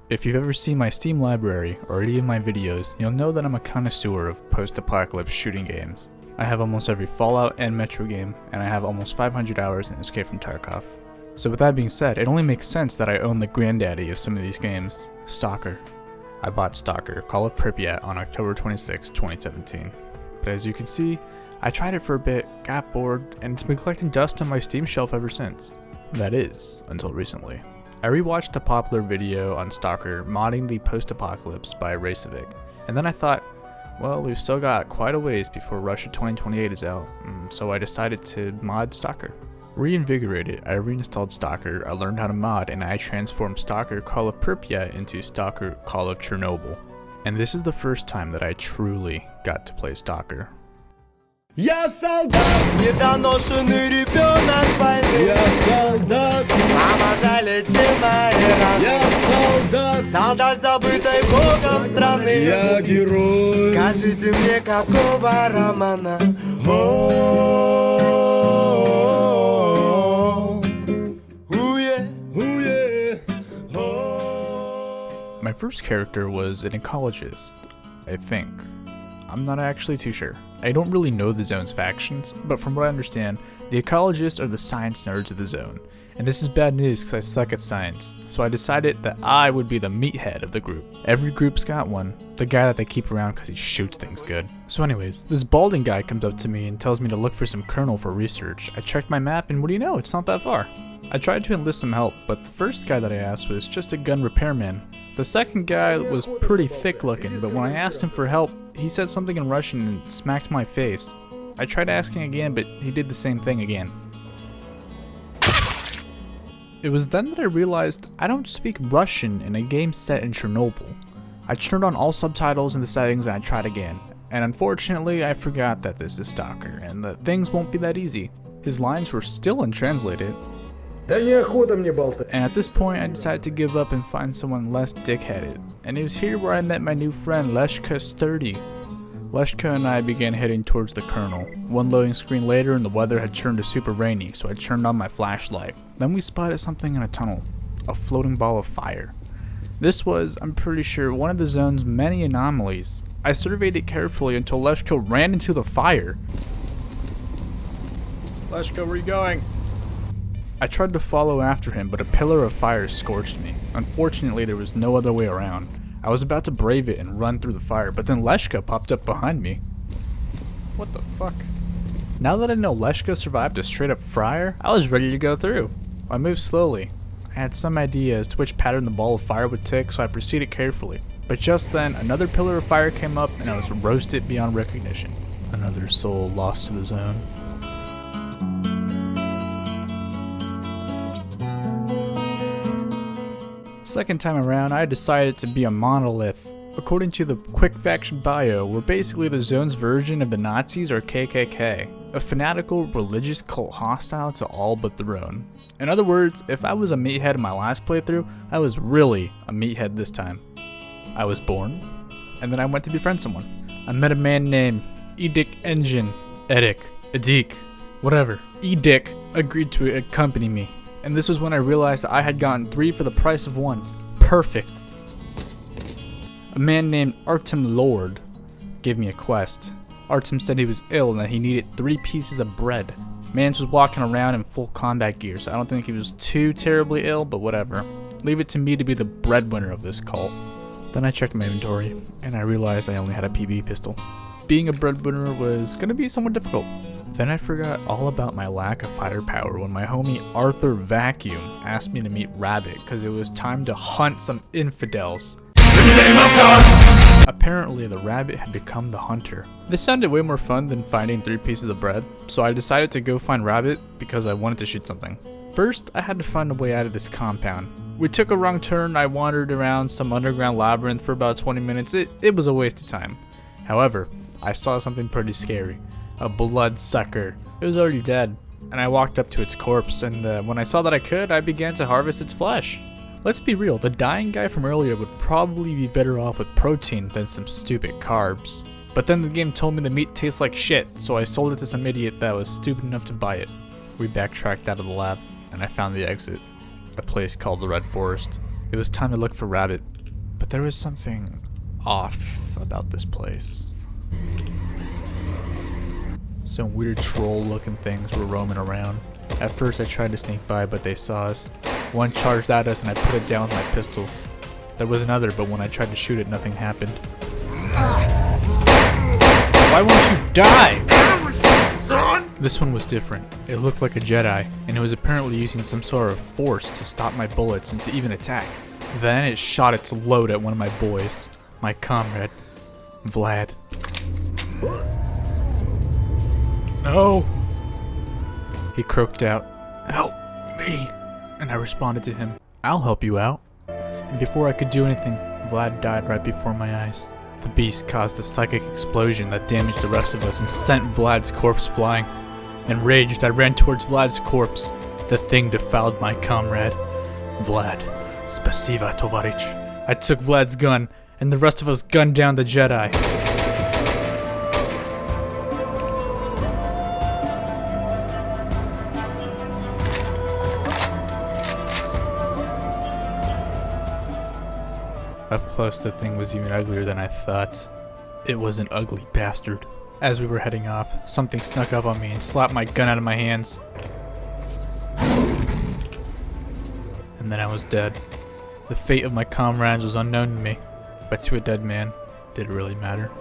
If you've ever seen my Steam library or any of my videos, you'll know that I'm a connoisseur of post-apocalypse shooting games. I have almost every Fallout and Metro game, and I have almost 500 hours in Escape from Tarkov. So with that being said, it only makes sense that I own the granddaddy of some of these games, Stalker. I bought Stalker, Call of Pripyat on October 26, 2017. But as you can see, I tried it for a bit, got bored, and it's been collecting dust on my Steam shelf ever since. That is, until recently. I rewatched a popular video on Stalker modding the post-apocalypse by Racevic, and then I thought, well, we've still got quite a ways before Russia 2028 is out, so I decided to mod Stalker. Reinvigorated, I reinstalled Stalker, I learned how to mod, and I transformed Stalker Call of Pripyat into Stalker Call of Chernobyl. And this is the first time that I truly got to play Stalker. Я солдат, недоношенный ребенок войны. Я солдат, мама залечимая раны. Я солдат, солдат забытой богом страны. Я герой, скажите мне, какого романа? My first character was an ecologist, I think. I'm not actually too sure. I don't really know the zone's factions, but from what I understand, the ecologists are the science nerds of the zone. And this is bad news because I suck at science, so I decided that I would be the meathead of the group. Every group's got one, the guy that they keep around because he shoots things good. So anyways, this balding guy comes up to me and tells me to look for some kernel for research. I checked my map and what do you know, it's not that far. I tried to enlist some help, but the first guy that I asked was just a gun repairman. The second guy was pretty thick looking, but when I asked him for help, he said something in Russian and smacked my face. I tried asking again, but he did the same thing again. It was then that I realized I don't speak Russian in a game set in Chernobyl. I turned on all subtitles in the settings and I tried again, and unfortunately I forgot that this is Stalker and that things won't be that easy. His lines were still untranslated. And at this point I decided to give up and find someone less dickheaded, and it was here where I met my new friend S.T.A.L.K.E.R. Leshka and I began heading towards the kernel. One loading screen later and the weather had turned to super rainy, so I turned on my flashlight. Then we spotted something in a tunnel, a floating ball of fire. This was, I'm pretty sure, one of the zone's many anomalies. I surveyed it carefully until Leshka ran into the fire. Leshka, where are you going? I tried to follow after him, but a pillar of fire scorched me. Unfortunately, there was no other way around. I was about to brave it and run through the fire, but then Leshka popped up behind me. What the fuck? Now that I know Leshka survived a straight up fire, I was ready to go through. I moved slowly. I had some idea as to which pattern the ball of fire would take, so I proceeded carefully. But just then, another pillar of fire came up and I was roasted beyond recognition. Another soul lost to the zone. Second time around, I decided to be a monolith. According to the quick faction bio, we're basically the zone's version of the Nazis or KKK, a fanatical religious cult hostile to all but their own. In other words, if I was a meathead in my last playthrough, I was really a meathead this time. I was born, and then I went to befriend someone. I met a man named Edik, whatever. Edik agreed to accompany me. And this was when I realized that I had gotten 3 for the price of 1. Perfect. A man named Artem Lord gave me a quest. Artem said he was ill and that he needed 3 pieces of bread. Mans was walking around in full combat gear, so I don't think he was too terribly ill, but whatever. Leave it to me to be the breadwinner of this cult. Then I checked my inventory, and I realized I only had a PB pistol. Being a breadwinner was gonna be somewhat difficult. Then I forgot all about my lack of firepower when my homie Arthur Vacuum asked me to meet Rabbit because it was time to hunt some infidels. In the name of God! Apparently the rabbit had become the hunter. This sounded way more fun than finding 3 pieces of bread, so I decided to go find Rabbit because I wanted to shoot something. First, I had to find a way out of this compound. We took a wrong turn, I wandered around some underground labyrinth for about 20 minutes, it was a waste of time. However, I saw something pretty scary. A bloodsucker. It was already dead, and I walked up to its corpse, and when I saw that I could, I began to harvest its flesh. Let's be real, the dying guy from earlier would probably be better off with protein than some stupid carbs. But then the game told me the meat tastes like shit, so I sold it to some idiot that was stupid enough to buy it. We backtracked out of the lab, and I found the exit. A place called the Red Forest. It was time to look for Rabbit. But there was something off about this place. Some weird troll-looking things were roaming around. At first I tried to sneak by, but they saw us. One charged at us and I put it down with my pistol. There was another, but when I tried to shoot it, nothing happened. Why won't you die? This one was different. It looked like a Jedi, and it was apparently using some sort of force to stop my bullets and to even attack. Then it shot its load at one of my boys, my comrade, Vlad. No! He croaked out, "Help me!" And I responded to him, "I'll help you out." And before I could do anything, Vlad died right before my eyes. The beast caused a psychic explosion that damaged the rest of us and sent Vlad's corpse flying. Enraged, I ran towards Vlad's corpse. The thing defiled my comrade, Vlad. Spasiba, tovarich. I took Vlad's gun, and the rest of us gunned down the Jedi. Up close, the thing was even uglier than I thought. It was an ugly bastard. As we were heading off, something snuck up on me and slapped my gun out of my hands. And then I was dead. The fate of my comrades was unknown to me, but to a dead man, did it really matter?